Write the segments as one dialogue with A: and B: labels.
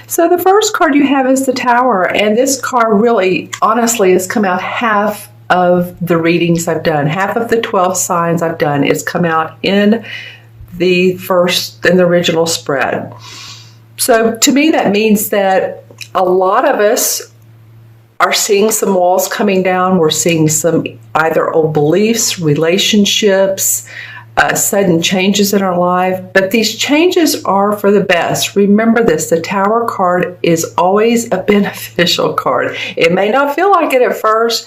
A: So the first card you have is the Tower, and this card really, honestly, has come out half of the readings I've done. Half of the 12 signs I've done is come out in the original spread. So to me, that means that a lot of us are seeing some walls coming down. We're seeing some either old beliefs, relationships, sudden changes in our life, but these changes are for the best. Remember this, the Tower card is always a beneficial card. It may not feel like it at first,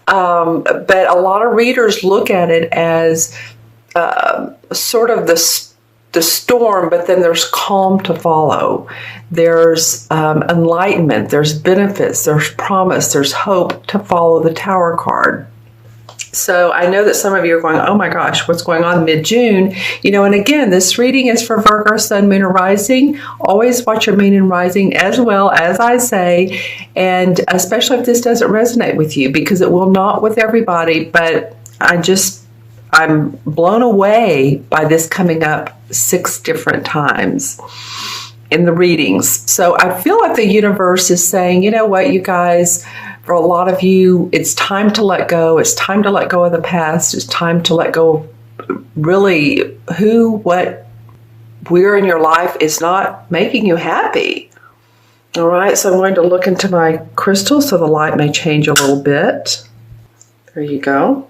A: but a lot of readers look at it as sort of the storm, but then there's calm to follow. There's enlightenment, there's benefits, there's promise, there's hope to follow the Tower card. So I know that some of you are going, oh my gosh, what's going on mid-June? You know, and again, this reading is for Virgo, Sun, Moon, or Rising. Always watch your Moon and Rising as well, as I say, and especially if this doesn't resonate with you, because it will not with everybody, but I'm blown away by this coming up 6 different times in the readings. So I feel like the universe is saying, you know what, you guys, for a lot of you, it's time to let go. It's time to let go of the past. It's time to let go of really what, where in your life is not making you happy. All right, so I'm going to look into my crystal so the light may change a little bit. There you go.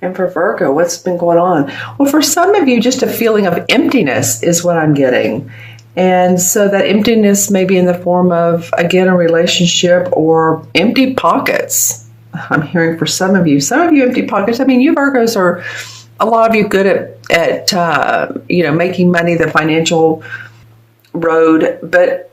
A: And for Virgo, what's been going on? Well, for some of you, just a feeling of emptiness is what I'm getting. And so that emptiness may be in the form of, again, a relationship or empty pockets. I'm hearing for some of you empty pockets. I mean, you Virgos are, a lot of you good at making money, the financial road, but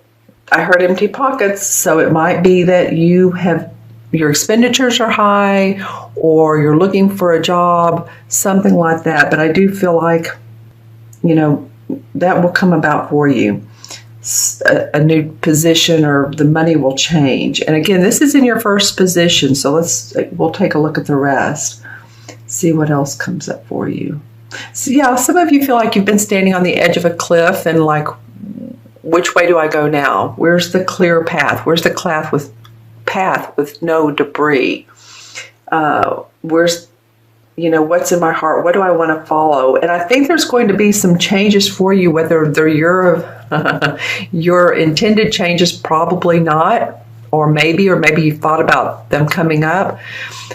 A: I heard empty pockets. So it might be that your expenditures are high, or you're looking for a job, something like that. But I do feel like, that will come about for you. A new position, or the money will change. And again, this is in your first position. So we'll take a look at the rest. See what else comes up for you. So yeah, some of you feel like you've been standing on the edge of a cliff and like, which way do I go now? Where's the clear path? Where's the path with no debris? Where's what's in my heart? What do I want to follow? And I think there's going to be some changes for you, whether they're your intended changes, probably not, or maybe you thought about them coming up.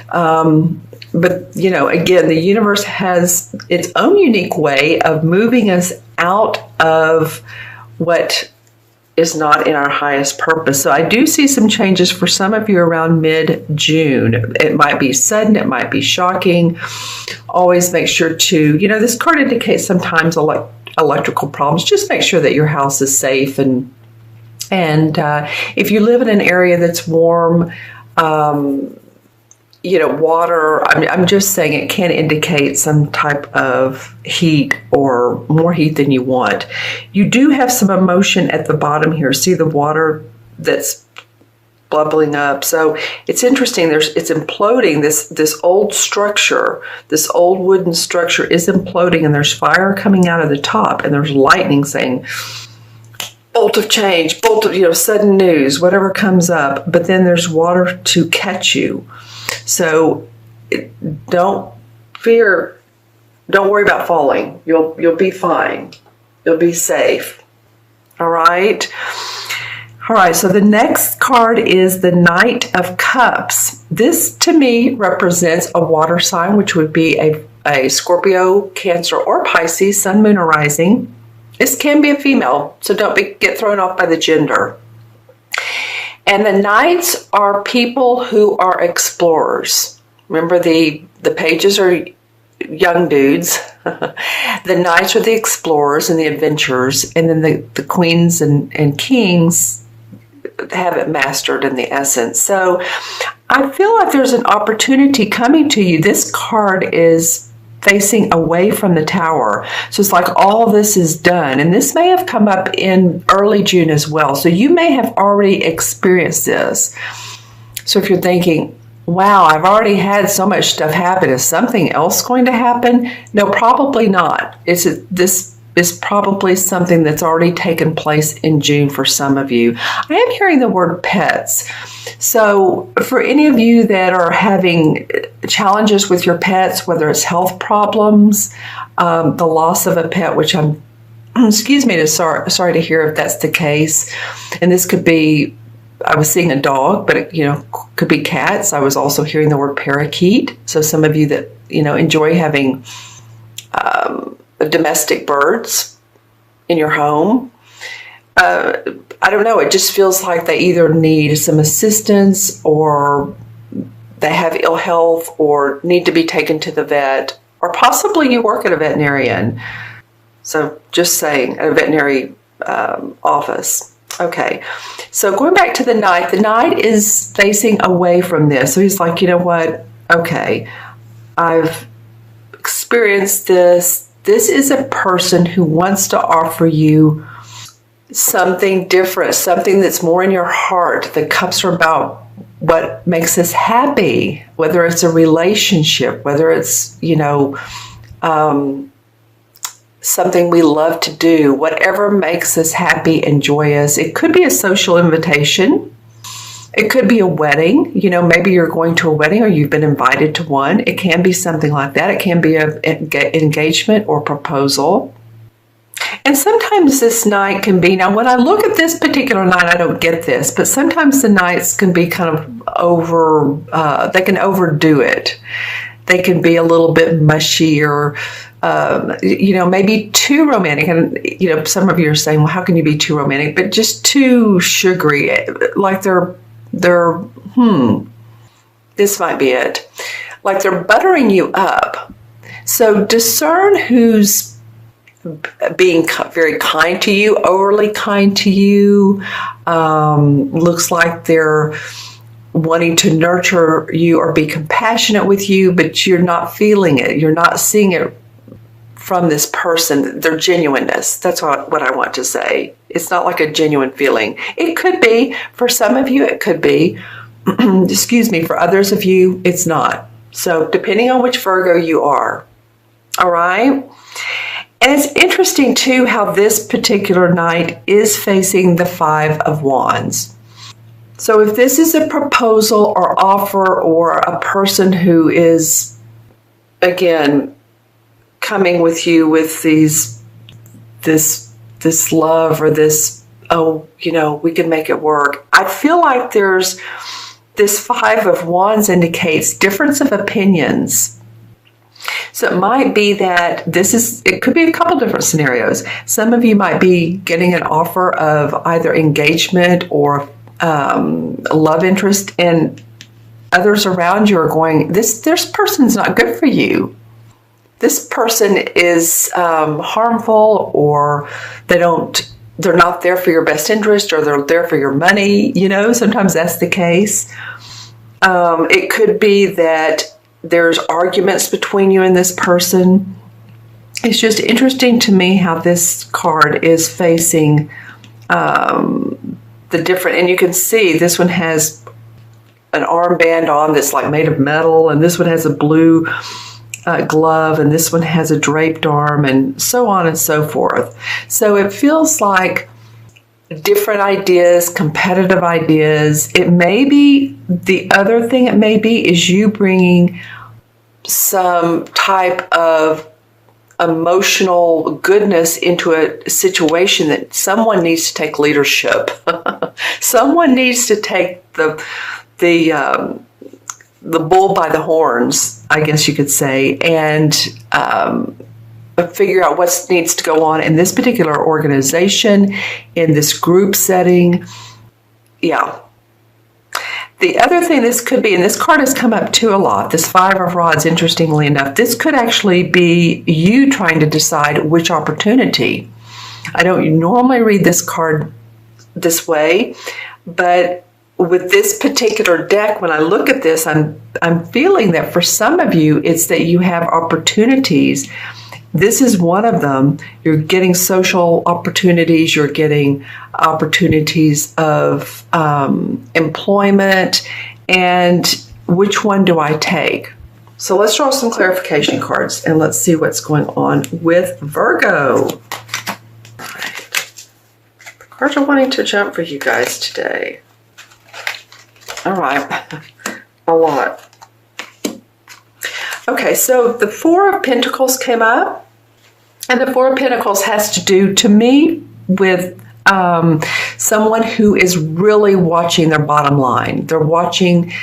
A: But, again, the universe has its own unique way of moving us out of what is not in our highest purpose. So I do see some changes for some of you around mid-June. It might be sudden, it might be shocking. Always make sure to, this card indicates sometimes electrical problems. Just make sure that your house is safe. And if you live in an area that's warm, water, I'm just saying it can indicate some type of heat or more heat than you want. You do have some emotion at the bottom here. See the water that's bubbling up. So it's interesting. It's imploding. This old structure, this old wooden structure is imploding, and there's fire coming out of the top, and there's lightning saying, bolt of change, sudden news, whatever comes up. But then there's water to catch you. So don't fear, don't worry about falling. You'll be fine. You'll be safe. All right. All right. So the next card is the Knight of Cups. This to me represents a water sign, which would be a Scorpio, Cancer, or Pisces, Sun, Moon, or Rising. This can be a female, so don't get thrown off by the gender. And the Knights are people who are explorers. Remember, the pages are young dudes. The Knights are the explorers and the adventurers. And then the queens and kings have it mastered in the essence. So I feel like there's an opportunity coming to you. This card is facing away from the Tower. So it's like all this is done. And this may have come up in early June as well. So you may have already experienced this. So if you're thinking, wow, I've already had so much stuff happen, is something else going to happen? No, probably not. This is probably something that's already taken place in June for some of you. I am hearing the word pets. So for any of you that are having challenges with your pets, whether it's health problems, the loss of a pet, which I'm, excuse me, sorry to hear if that's the case. And this could be, I was seeing a dog, but it, could be cats. I was also hearing the word parakeet. So some of you that, enjoy having domestic birds in your home. I don't know. It just feels like they either need some assistance or they have ill health or need to be taken to the vet, or possibly you work at a veterinarian. So just saying, at a veterinary office. Okay. So going back to the Knight is facing away from this. So he's like, you know what? Okay, I've experienced this. This is a person who wants to offer you something different, something that's more in your heart. The cups are about what makes us happy, whether it's a relationship, whether it's, something we love to do, whatever makes us happy and joyous. It could be a social invitation. It could be a wedding. Maybe you're going to a wedding or you've been invited to one. It can be something like that. It can be an engagement or proposal. And sometimes this Knight can be, now when I look at this particular Knight, I don't get this, but sometimes the Knights can be kind of they can overdo it. They can be a little bit mushy or, maybe too romantic. And, some of you are saying, well, how can you be too romantic? But just too sugary, like this might be it. Like they're buttering you up. So discern who's being very kind to you, overly kind to you. Looks like they're wanting to nurture you or be compassionate with you, but you're not feeling it. You're not seeing it from this person, their genuineness. That's what I want to say. It's not like a genuine feeling. It could be. For some of you, it could be. Excuse me. For others of you, it's not. So depending on which Virgo you are. All right? And it's interesting, too, how this particular Knight is facing the Five of Wands. So if this is a proposal or offer or a person who is, again, coming with you with this love or this, we can make it work. I feel like there's this Five of Wands indicates difference of opinions. So it might be that it could be a couple different scenarios. Some of you might be getting an offer of either engagement or love interest, and others around you are going, this person's not good for you. This person is harmful, or they're not there for your best interest, or they're there for your money. Sometimes that's the case. It could be that there's arguments between you and this person. It's just interesting to me how this card is facing the different, and you can see this one has an armband on that's like made of metal, and this one has a blue glove, and this one has a draped arm, and so on and so forth. So it feels like different ideas, competitive ideas. It may be, the other thing it may be is you bringing some type of emotional goodness into a situation that someone needs to take leadership. Someone needs to take the bull by the horns, I guess you could say, and figure out what needs to go on in this particular organization, in this group setting. Yeah. The other thing this could be, and this card has come up too a lot, this Five of Rods, interestingly enough, this could actually be you trying to decide which opportunity. I don't normally read this card this way, but with this particular deck, when I look at this, I'm feeling that for some of you, it's that you have opportunities. This is one of them. You're getting social opportunities. You're getting opportunities of employment. And which one do I take? So let's draw some clarification cards and let's see what's going on with Virgo. Cards are wanting to jump for you guys today. All right. A lot. Okay, so the Four of Pentacles came up. And the Four of Pentacles has to do, to me, with someone who is really watching their bottom line. They're watching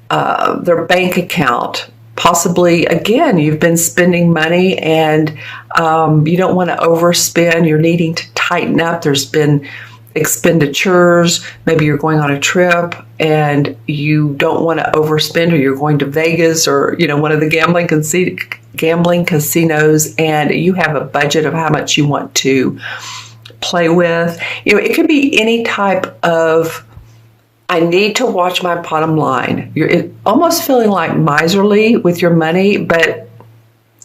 A: their bank account. Possibly, again, you've been spending money and you don't want to overspend. You're needing to tighten up. There's been expenditures. Maybe you're going on a trip and you don't want to overspend, or you're going to Vegas or, you know, one of the gambling casinos, and you have a budget of how much you want to play with. You know, it could be any type of, I need to watch my bottom line. You're almost feeling like miserly with your money, but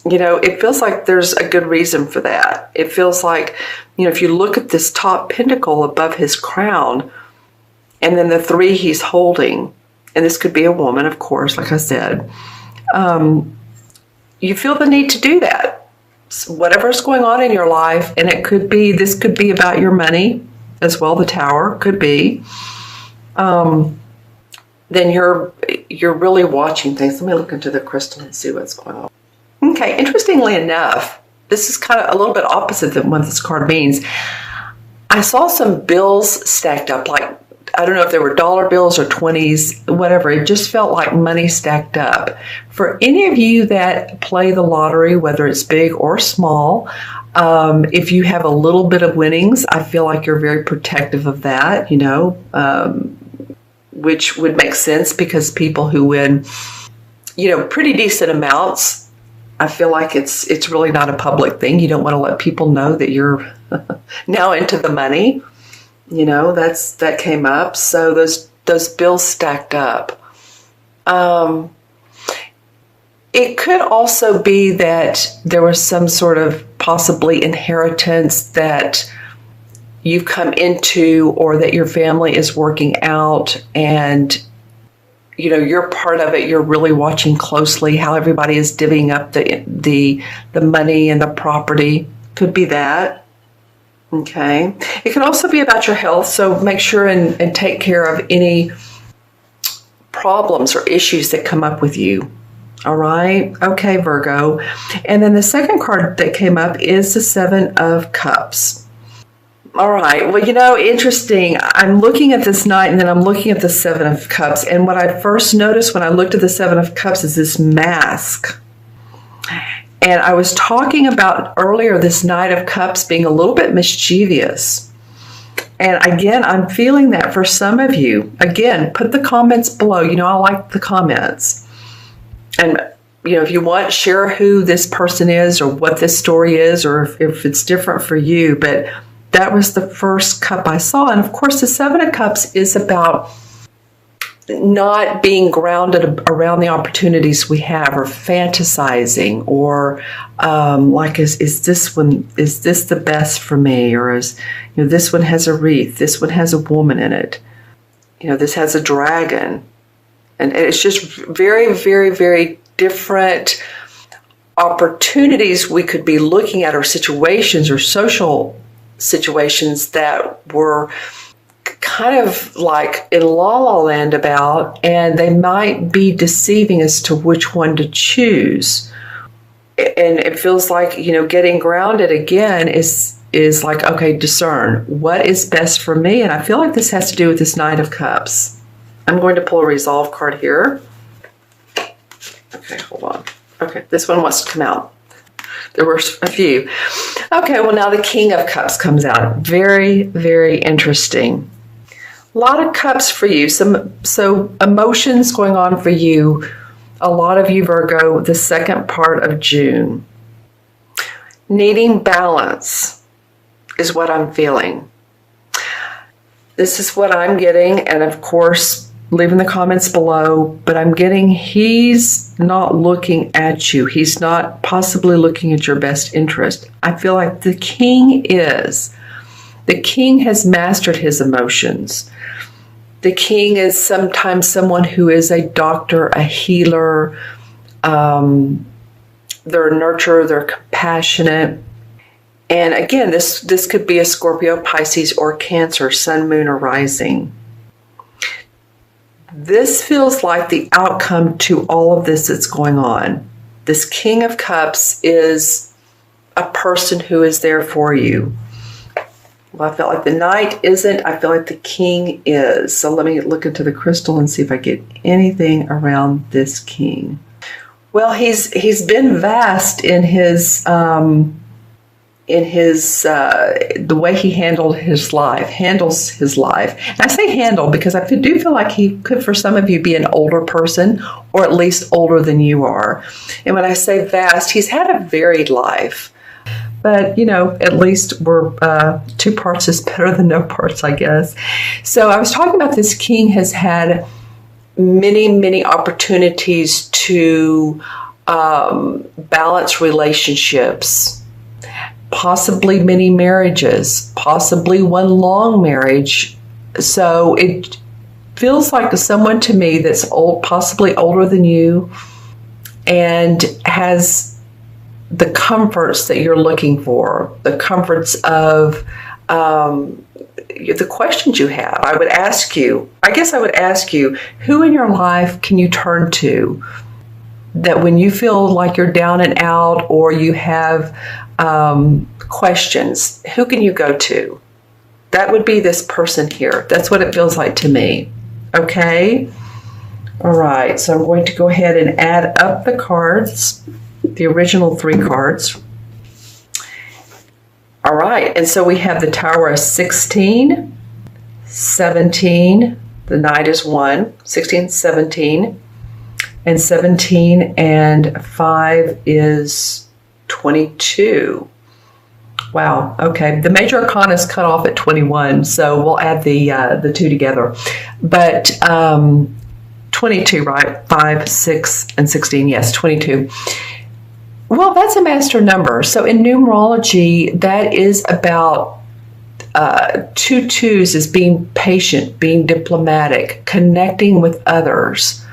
A: you know, it feels like there's a good reason for that. It feels like, you know, if you look at this top pentacle above his crown, and then the three he's holding, and this could be a woman, of course, like I said, you feel the need to do that. So whatever's going on in your life, and it could be, this could be about your money as well, the Tower could be, then you're really watching things. Let me look into the crystal and see what's going on. Okay, interestingly enough, this is kind of a little bit opposite than what this card means. I saw some bills stacked up, like, I don't know if they were dollar bills or 20s, whatever. It just felt like money stacked up. For any of you that play the lottery, whether it's big or small, if you have a little bit of winnings, I feel like you're very protective of that, you know, which would make sense because people who win, you know, pretty decent amounts, I feel like it's really not a public thing. You don't want to let people know that you're now into the money. You know, that came up. So those bills stacked up. It could also be that there was some sort of possibly inheritance that you've come into, or that your family is working out, and you know, you're part of it. You're really watching closely how everybody is divvying up the money and the property. Could be that. Okay. It can also be about your health. So make sure and take care of any problems or issues that come up with you. All right. Okay, Virgo. And then the second card that came up is the Seven of Cups. All right. Well, you know, interesting. I'm looking at this knight, and then I'm looking at the Seven of Cups. And what I first noticed when I looked at the Seven of Cups is this mask. And I was talking about earlier this Knight of Cups being a little bit mischievous. And again, I'm feeling that for some of you. Again, put the comments below. You know, I like the comments. And, you know, if you want, share who this person is or what this story is, or if it's different for you. But that was the first cup I saw. And of course, the Seven of Cups is about not being grounded around the opportunities we have, or fantasizing, or like, is this the best for me? Or is, you know, this one has a wreath, this one has a woman in it, you know, this has a dragon. And it's just very, very, very different opportunities we could be looking at, or situations or social situations that were kind of like in la la land about, and they might be deceiving as to which one to choose. And it feels like, you know, getting grounded again is like, okay, discern what is best for me. And I feel like this has to do with this Knight of Cups. I'm going to pull a resolve card here. Okay, hold on. Okay, this one wants to come out. There were a few. Okay, well, now the King of Cups comes out. Very, very interesting. A lot of cups for you. So emotions going on for you. A lot of you, Virgo, the second part of June. Needing balance is what I'm feeling. This is what I'm getting. And of course, leave in the comments below. But I'm getting, he's not looking at you. He's not possibly looking at your best interest. I feel like the king is. The king has mastered his emotions. The king is sometimes someone who is a doctor, a healer. They're a nurturer, they're compassionate. And again, this could be a Scorpio, Pisces, or Cancer, sun, moon, or rising. This feels like the outcome to all of this that's going on. This King of Cups is a person who is there for you. Well, I felt like the Knight isn't. I feel like the King is. So let me look into the crystal and see if I get anything around this King. Well, he's been vast in his the way he handles his life. And I say handle because I do feel like he could, for some of you, be an older person, or at least older than you are. And when I say vast, he's had a varied life. But, at least we're 2 parts is better than no parts, I guess. So I was talking about this King has had many, many opportunities to balance relationships, possibly many marriages, possibly one long marriage. So it feels like someone to me that's old, possibly older than you, and has the comforts that you're looking for, the comforts of the questions you have. I would ask you, who in your life can you turn to that when you feel like you're down and out, or you have questions, who can you go to? That would be this person here. That's what it feels like to me. Okay? All right, so I'm going to go ahead and add up the cards, the original 3 cards. All right, and so we have the Tower of 16, 17, the Knight is 1, 16, 17, and 17 and 5 is 22. Wow, okay. The major arcana is cut off at 21, so we'll add the 2 together. But 22, right? 5, 6, and 16, yes, 22. Well, that's a master number. So in numerology, that is about 2 2s is being patient, being diplomatic, connecting with others.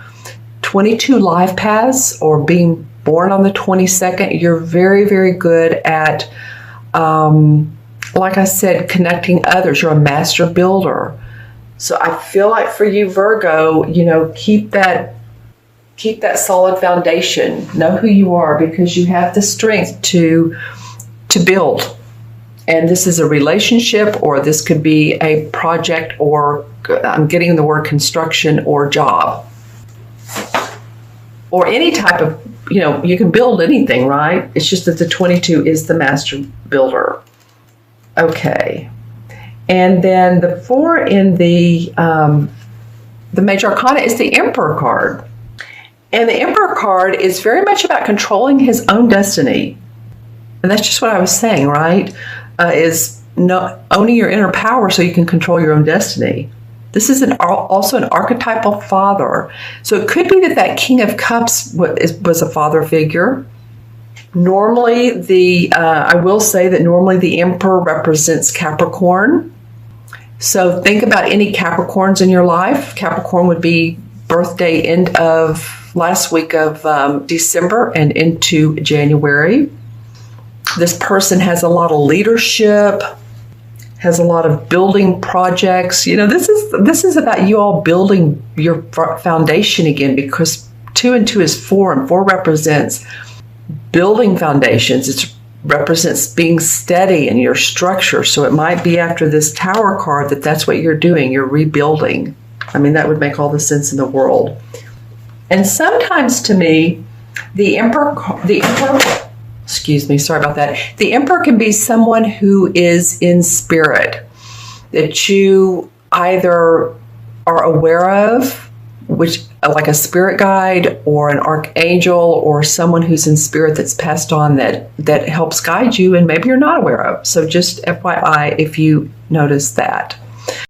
A: 22 life paths, or being born on the 22nd, you're very, very good at, like I said, connecting others. You're a master builder. So I feel like for you, Virgo, keep that solid foundation. Know who you are, because you have the strength to build. And this is a relationship, or this could be a project, or I'm getting the word construction, or job, or any type of, you can build anything, right? It's just that the 22 is the master builder. Okay. And then the 4 in the major arcana is the Emperor card. And the Emperor card is very much about controlling his own destiny. And that's just what I was saying, right? Is not owning your inner power so you can control your own destiny. This is also an archetypal father. So it could be that King of Cups was a father figure. Normally, I will say that normally the Emperor represents Capricorn. So think about any Capricorns in your life. Capricorn would be birthday end of last week of December and into January. This person has a lot of leadership, has a lot of building projects. This is about you all building your foundation again, because 2 and 2 is 4, and 4 represents building foundations. It represents being steady in your structure. So it might be after this Tower card that's what you're doing. You're rebuilding. I mean, that would make all the sense in the world. And sometimes, to me, the Emperor, excuse me, sorry about that. The Emperor can be someone who is in spirit, that you either are aware of, which like a spirit guide or an archangel or someone who's in spirit that's passed on that helps guide you, and maybe you're not aware of. So just FYI if you notice that.